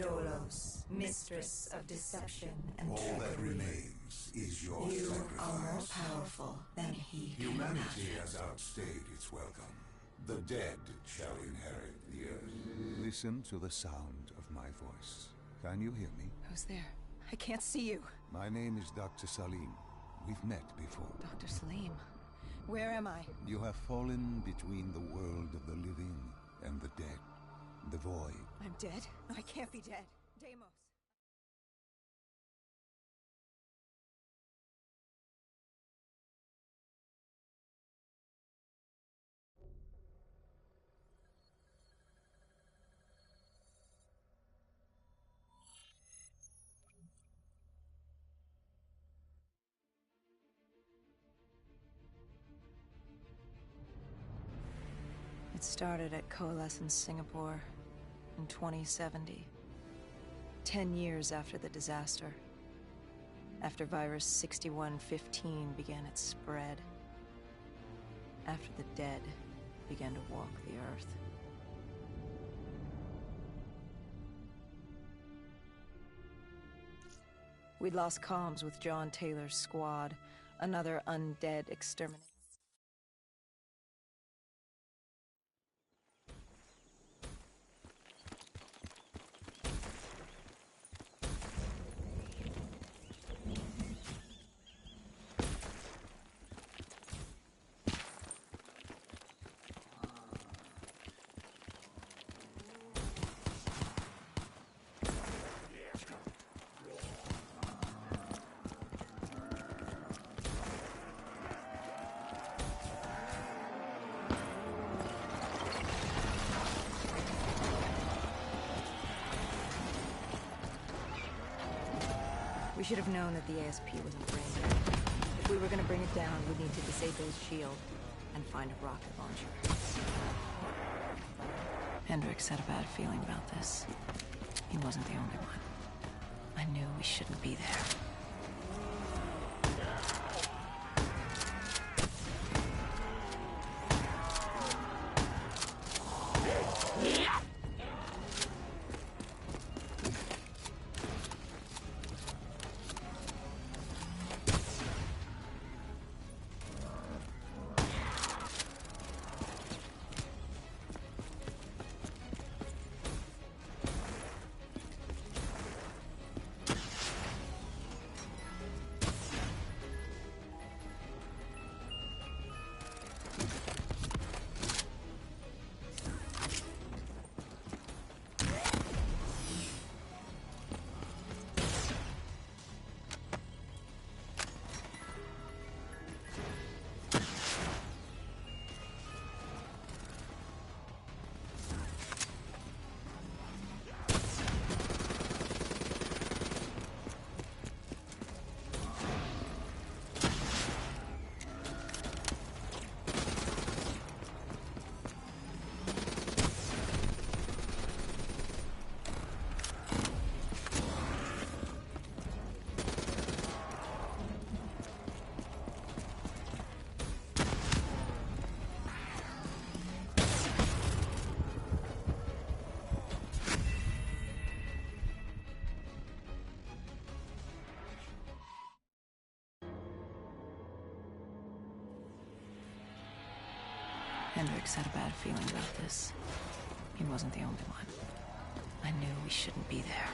Dolos, mistress of deception and All trickery. that remains is your You sacrifice. are more powerful than he can Humanity imagine. has outstayed its welcome. The dead shall inherit the earth. Listen to the sound of my voice. Can you hear me? Who's there? I can't see you. My name is Dr. Salim. We've met before. Dr. Salim. Where am I? You have fallen between the world of the living and the dead. The void. I'm dead? I can't be dead. Deimos. It started at Coalescence Singapore in 2070. 10 years after the disaster. After virus 6115 began its spread. After the dead began to walk the earth. We'd lost comms with John Taylor's squad, another undead exterminator. We should have known that the ASP wasn't brain. If we were gonna bring it down, we'd need to disable its shield and find a rocket launcher. Hendricks had a bad feeling about this. He wasn't the only one. I knew we shouldn't be there. Hendricks had a bad feeling about this. He wasn't the only one. I knew we shouldn't be there.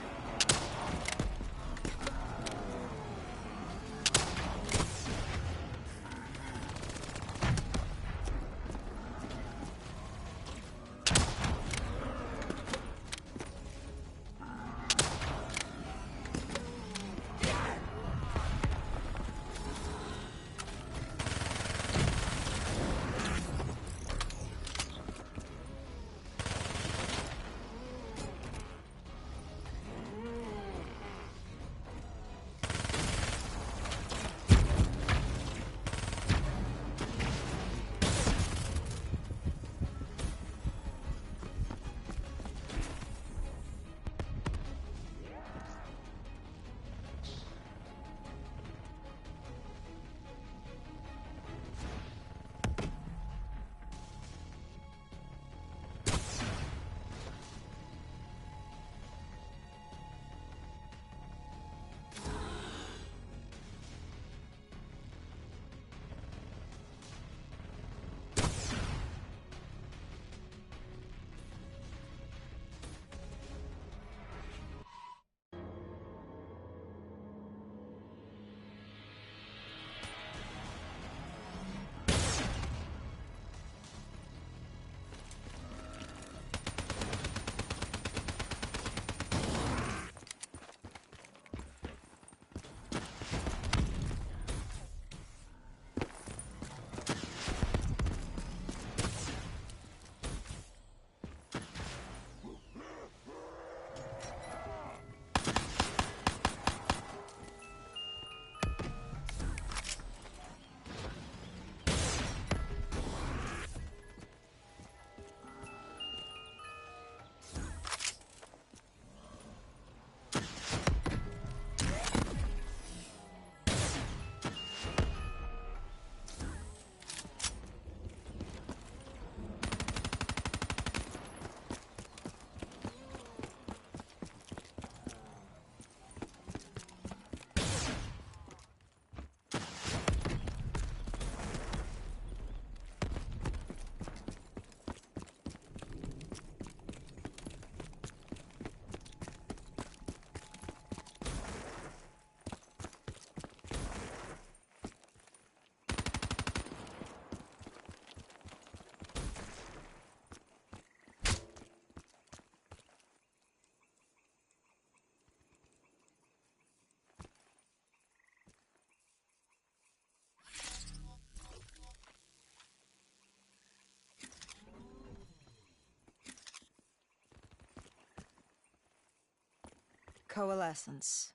Coalescence.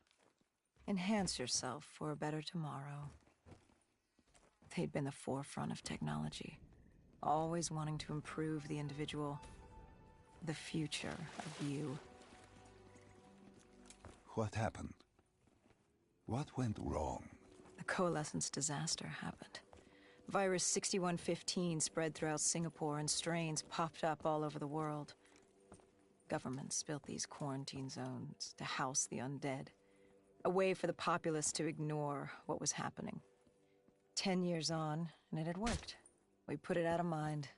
Enhance yourself for a better tomorrow. They'd been the forefront of technology, always wanting to improve the individual, the future of you. What happened? What went wrong? The Coalescence disaster happened. Virus 6115 spread throughout Singapore and strains popped up all over the world. Governments built these quarantine zones to house the undead, a way for the populace to ignore what was happening. 10 years on, and it had worked. We put it out of mind.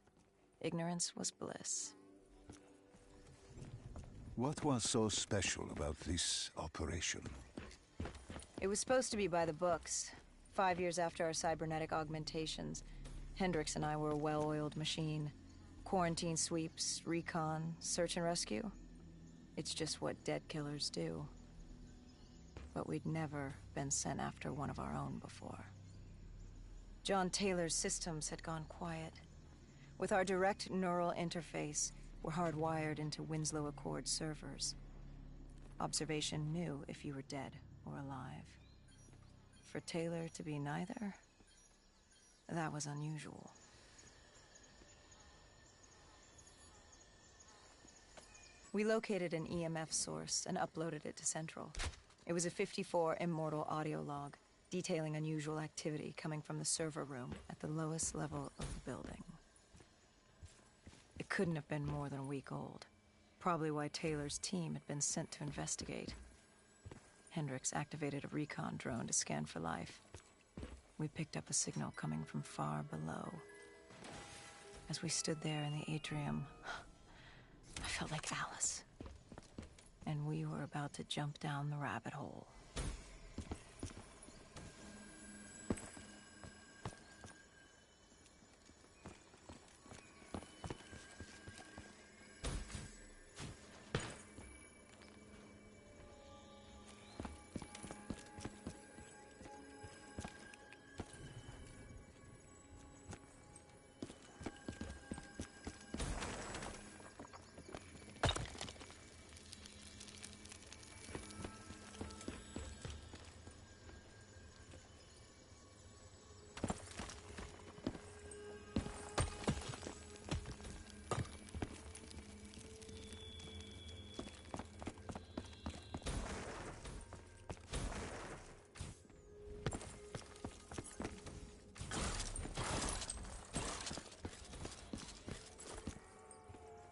Ignorance was bliss. What was so special about this operation? It was supposed to be by the books. 5 years after our cybernetic augmentations, Hendricks and I were a well-oiled machine. Quarantine sweeps, recon, search and rescue. It's just what dead killers do. But we'd never been sent after one of our own before. John Taylor's systems had gone quiet. With our direct neural interface, we're hardwired into Winslow Accord servers. Observation knew if you were dead or alive. For Taylor to be neither, that was unusual. We located an EMF source and uploaded it to Central. It was a 54 immortal audio log, detailing unusual activity coming from the server room at the lowest level of the building. It couldn't have been more than a week old, probably why Taylor's team had been sent to investigate. Hendricks activated a recon drone to scan for life. We picked up a signal coming from far below. As we stood there in the atrium, I felt like Alice. And we were about to jump down the rabbit hole.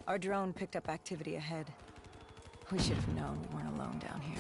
Our drone picked up activity ahead. We should have known we weren't alone down here.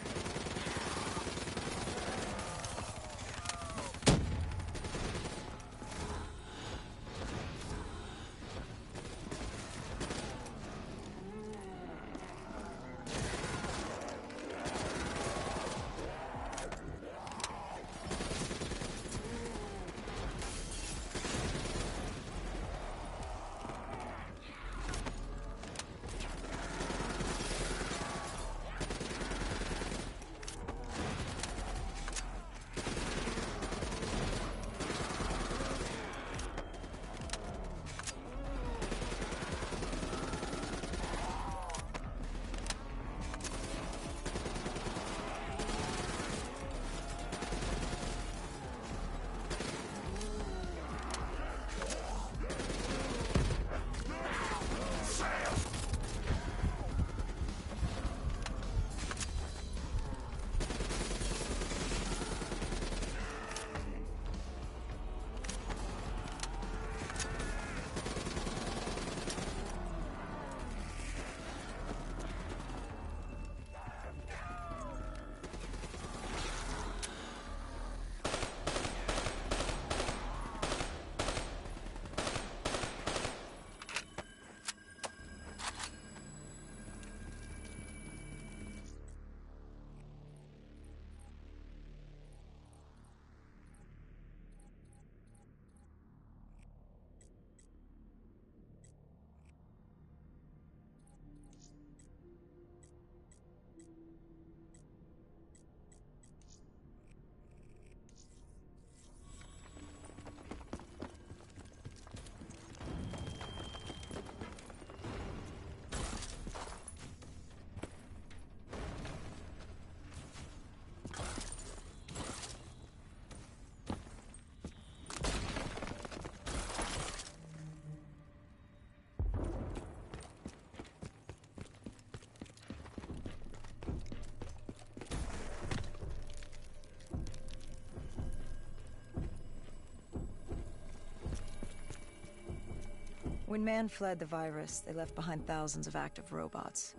When man fled the virus, they left behind thousands of active robots.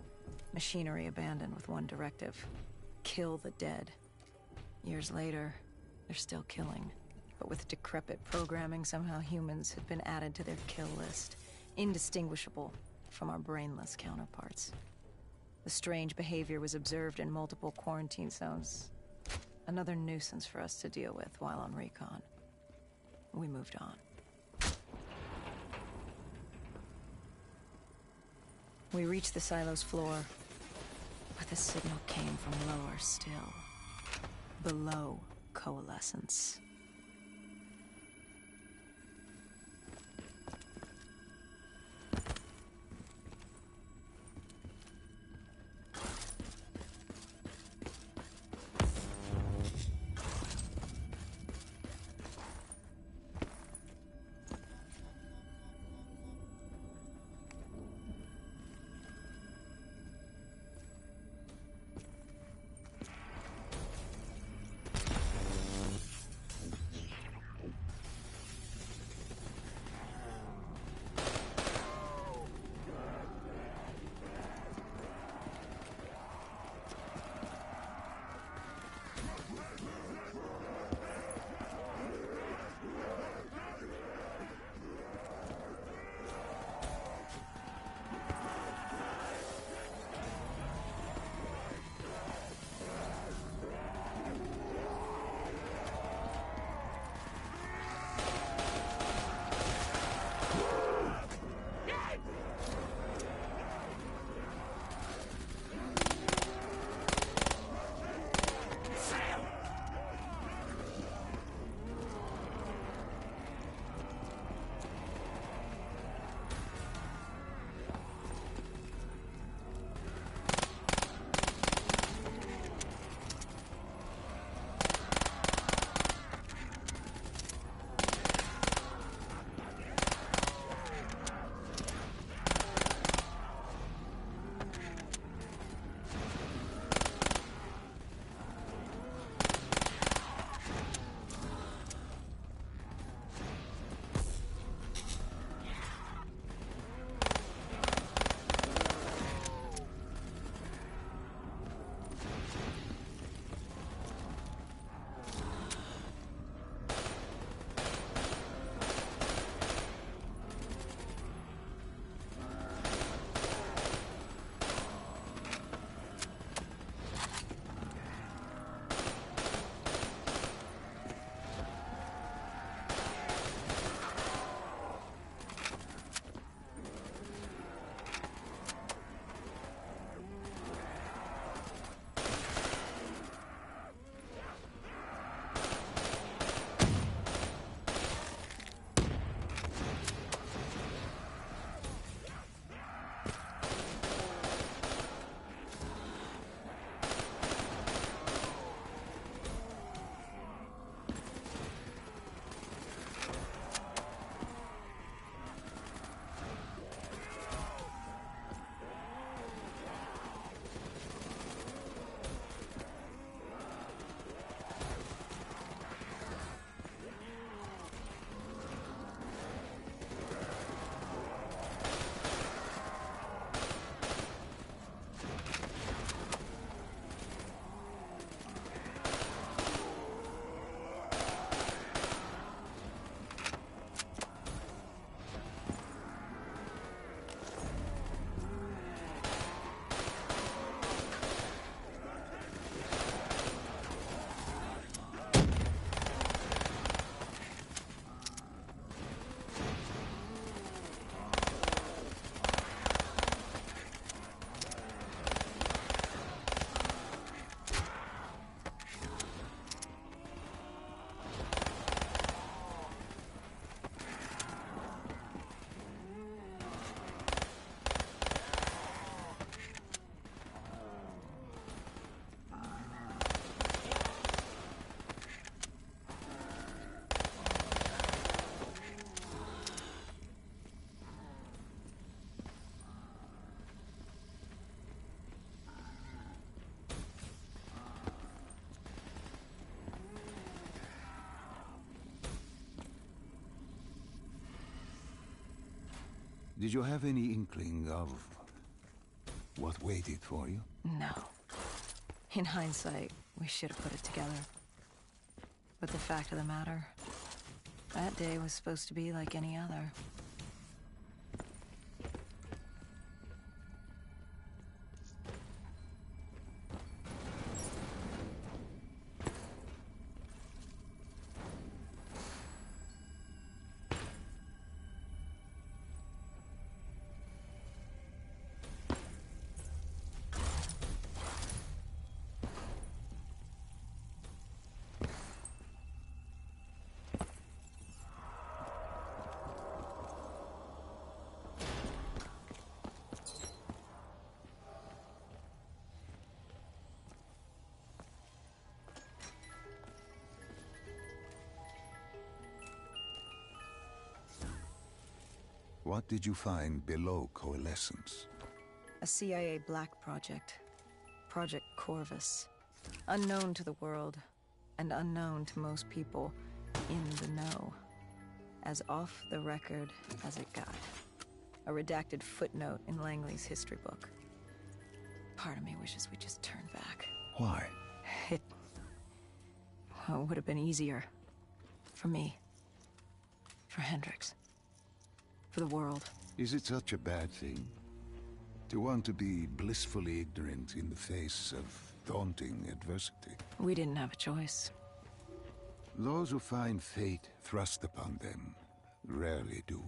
Machinery abandoned with one directive: kill the dead. Years later, they're still killing. But with decrepit programming, somehow humans had been added to their kill list, indistinguishable from our brainless counterparts. The strange behavior was observed in multiple quarantine zones. Another nuisance for us to deal with while on recon. We moved on. We reached the silo's floor, but the signal came from lower still. Below coalescence. Did you have any inkling of what waited for you? No. In hindsight, we should have put it together. But the fact of the matter, that day was supposed to be like any other. What did you find below Coalescence? A CIA black project. Project Corvus. Unknown to the world, and unknown to most people in the know. As off the record as it got. A redacted footnote in Langley's history book. Part of me wishes we just turned back. Why? It would have been easier. For me. For Hendricks. For the world. Is it such a bad thing? To want to be blissfully ignorant in the face of daunting adversity? We didn't have a choice. Those who find fate thrust upon them rarely do.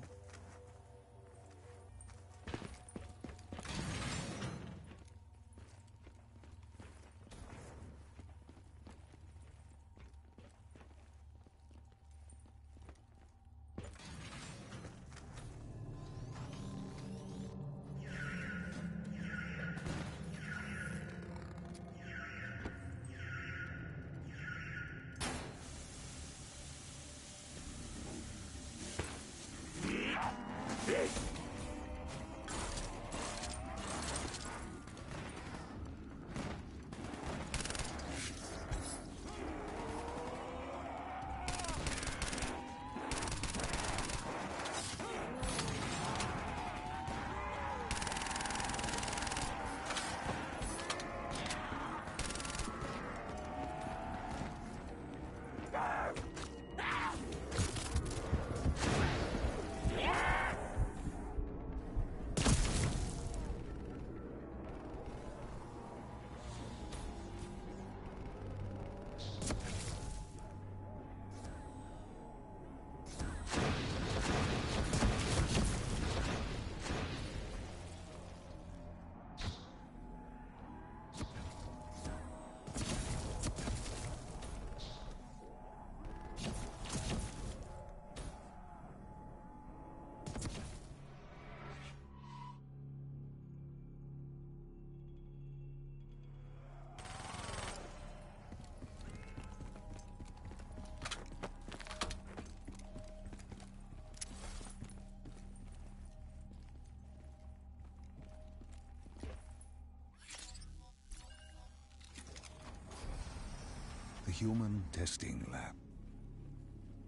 The human testing lab.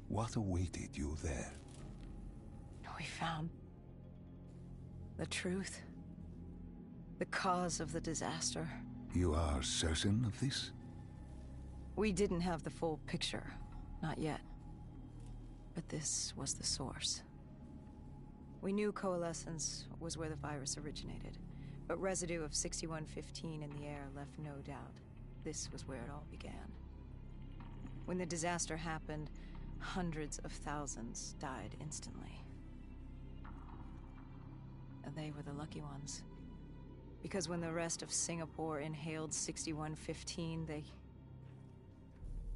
What awaited you there? We found the truth. The cause of the disaster. You are certain of this? We didn't have the full picture. Not yet. But this was the source. We knew Coalescence was where the virus originated, but residue of 6115 in the air left no doubt. This was where it all began. When the disaster happened, hundreds of thousands died instantly. And they were the lucky ones. Because when the rest of Singapore inhaled 6115, they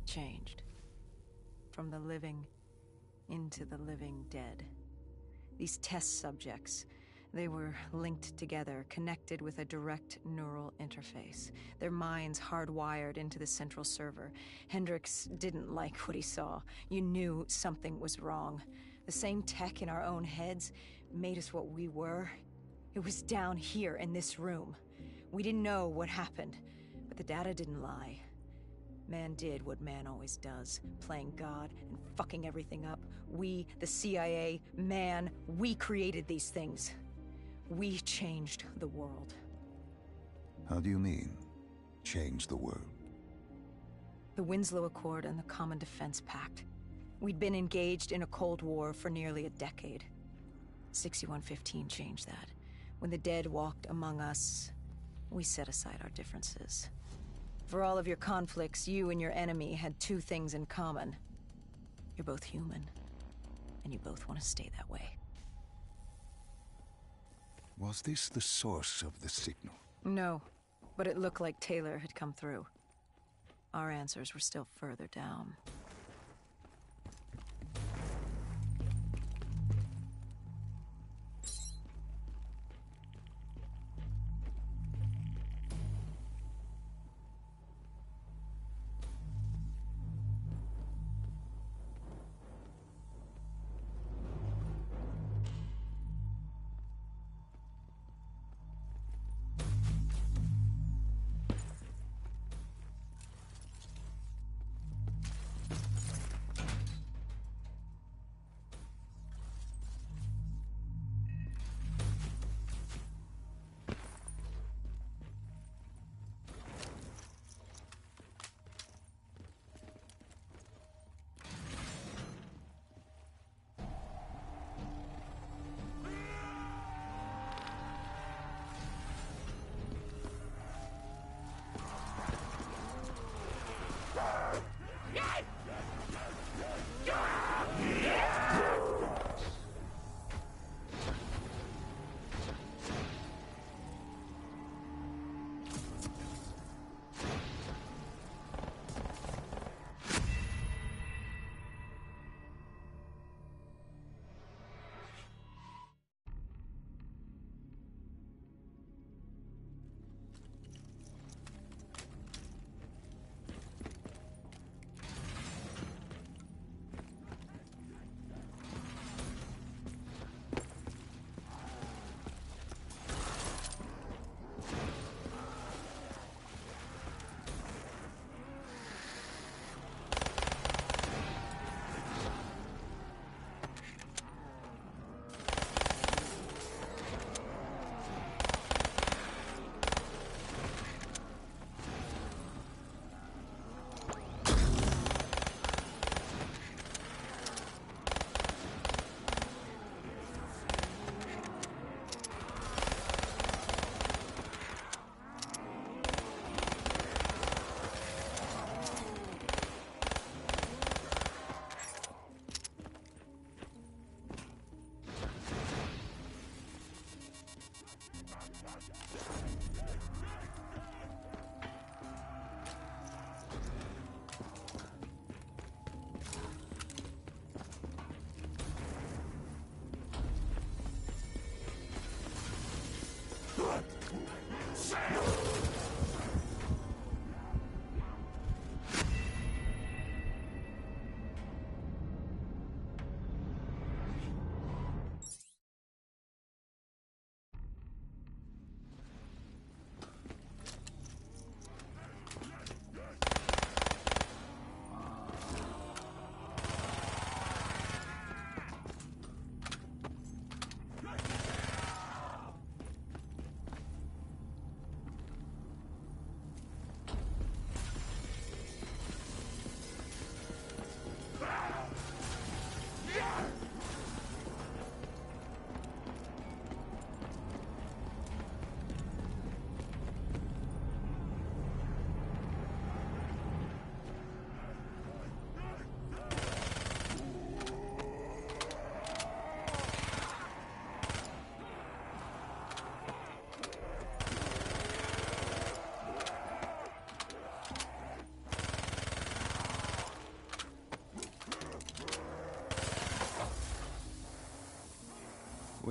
changed. From the living into the living dead. These test subjects, they were linked together, connected with a direct neural interface. Their minds hardwired into the central server. Hendricks didn't like what he saw. You knew something was wrong. The same tech in our own heads made us what we were. It was down here in this room. We didn't know what happened, but the data didn't lie. Man did what man always does, playing God and fucking everything up. We, the CIA, man, we created these things. We changed the world. How do you mean, change the world? The Winslow Accord and the Common Defense Pact. We'd been engaged in a Cold War for nearly a decade. 6115 changed that. When the dead walked among us, we set aside our differences. For all of your conflicts, you and your enemy had two things in common. You're both human, and you both want to stay that way. Was this the source of the signal? No, but it looked like Taylor had come through. Our answers were still further down.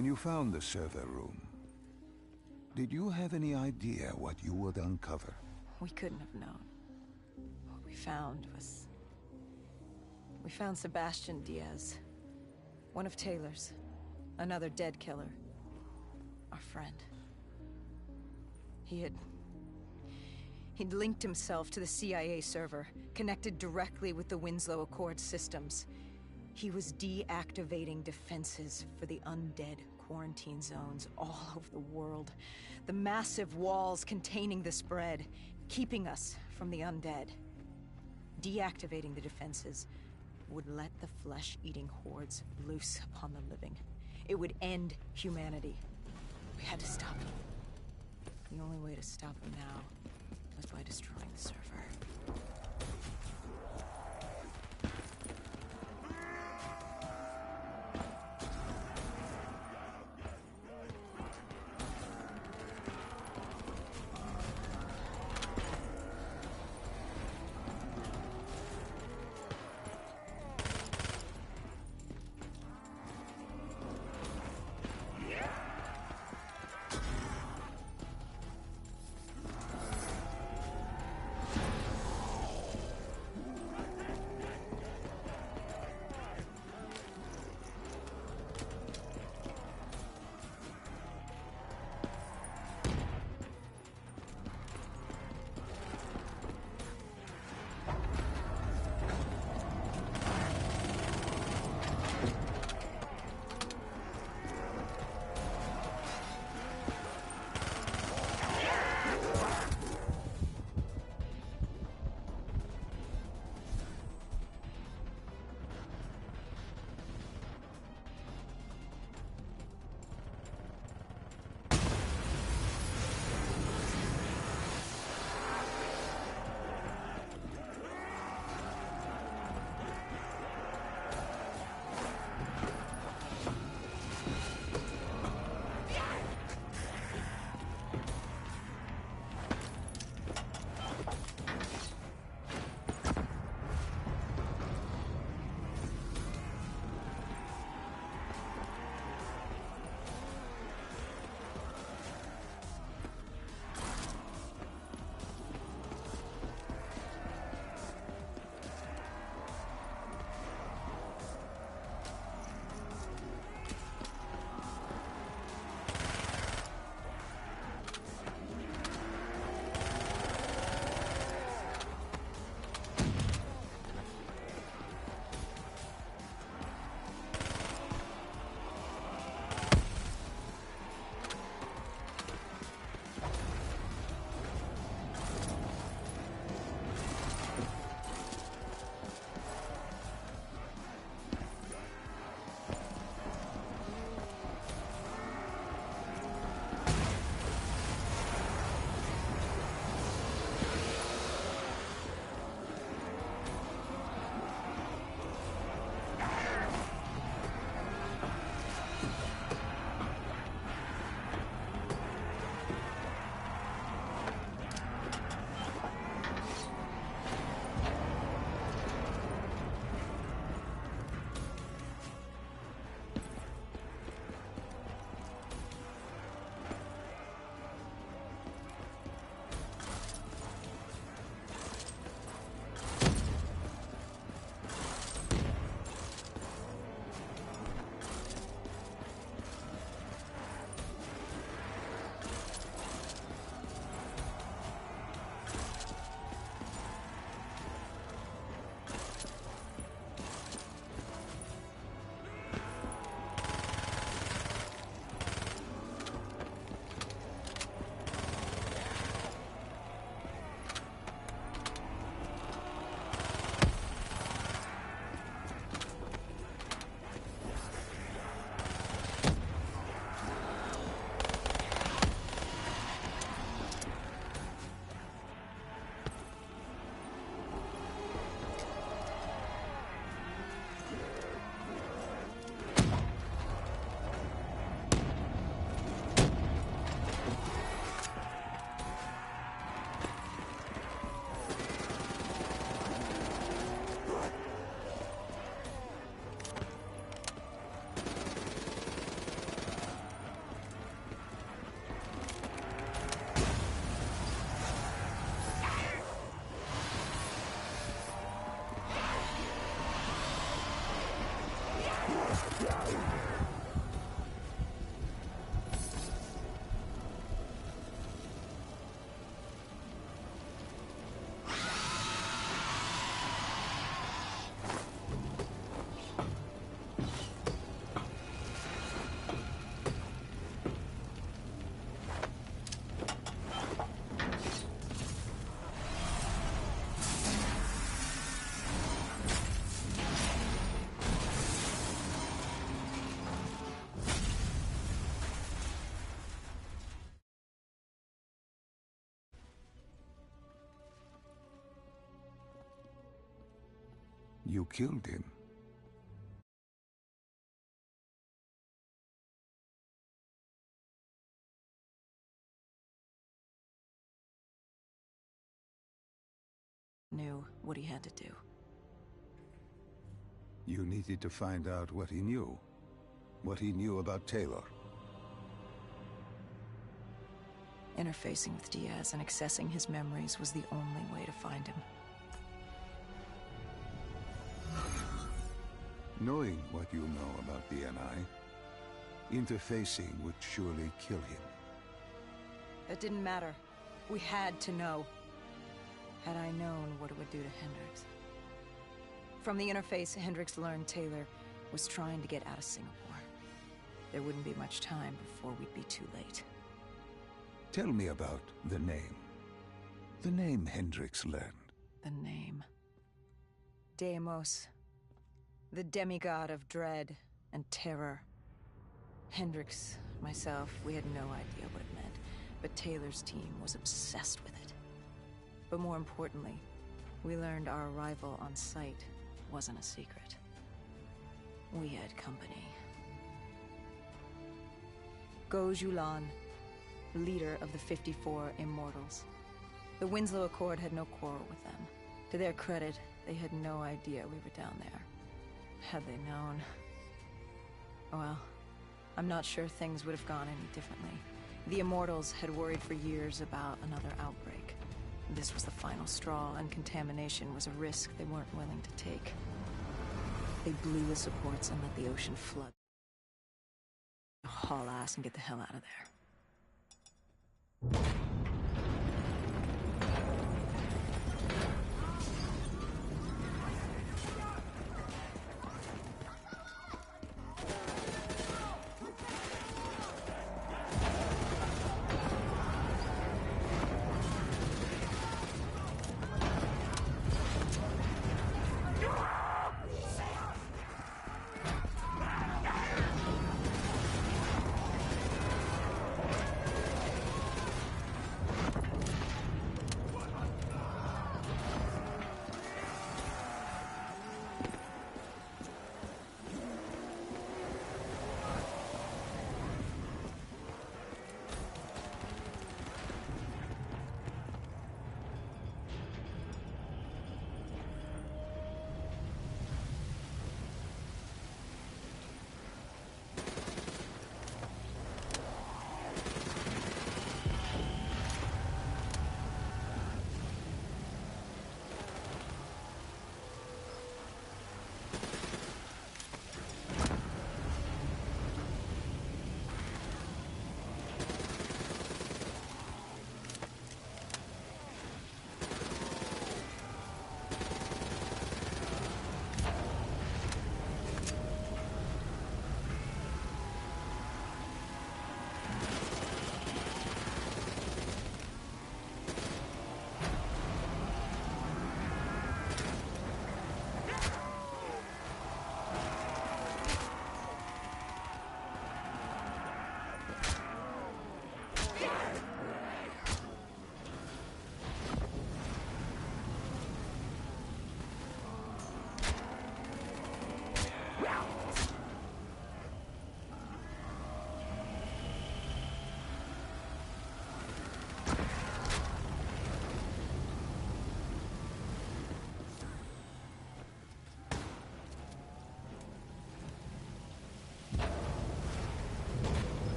When you found the server room, did you have any idea what you would uncover? We couldn't have known. What we found was... We found Sebastian Diaz. One of Taylor's. Another dead killer. Our friend. He He'd linked himself to the CIA server, connected directly with the Winslow Accord systems. He was deactivating defenses for the undead quarantine zones all over the world. The massive walls containing the spread, keeping us from the undead. Deactivating the defenses would let the flesh-eating hordes loose upon the living. It would end humanity. We had to stop him. The only way to stop him now was by destroying the server. You killed him. Knew what he had to do. You needed to find out what he knew. What he knew about Taylor. Interfacing with Diaz and accessing his memories was the only way to find him. Knowing what you know about the NI, interfacing would surely kill him. That didn't matter. We had to know. Had I known what it would do to Hendricks. From the interface, Hendricks learned Taylor was trying to get out of Singapore. There wouldn't be much time before we'd be too late. Tell me about the name. The name Hendricks learned. The name. Deimos. The demigod of dread and terror. Hendricks, myself, we had no idea what it meant, but Taylor's team was obsessed with it. But more importantly, we learned our arrival on site wasn't a secret. We had company. Go Julan, leader of the 54 Immortals. The Winslow Accord had no quarrel with them. To their credit, they had no idea we were down there. Had they known... Well, I'm not sure things would have gone any differently. The Immortals had worried for years about another outbreak. This was the final straw, and contamination was a risk they weren't willing to take. They blew the supports and let the ocean flood. Haul ass and get the hell out of there.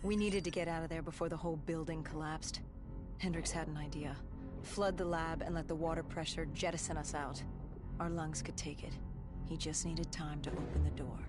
We needed to get out of there before the whole building collapsed. Hendricks had an idea. Flood the lab and let the water pressure jettison us out. Our lungs could take it. He just needed time to open the door.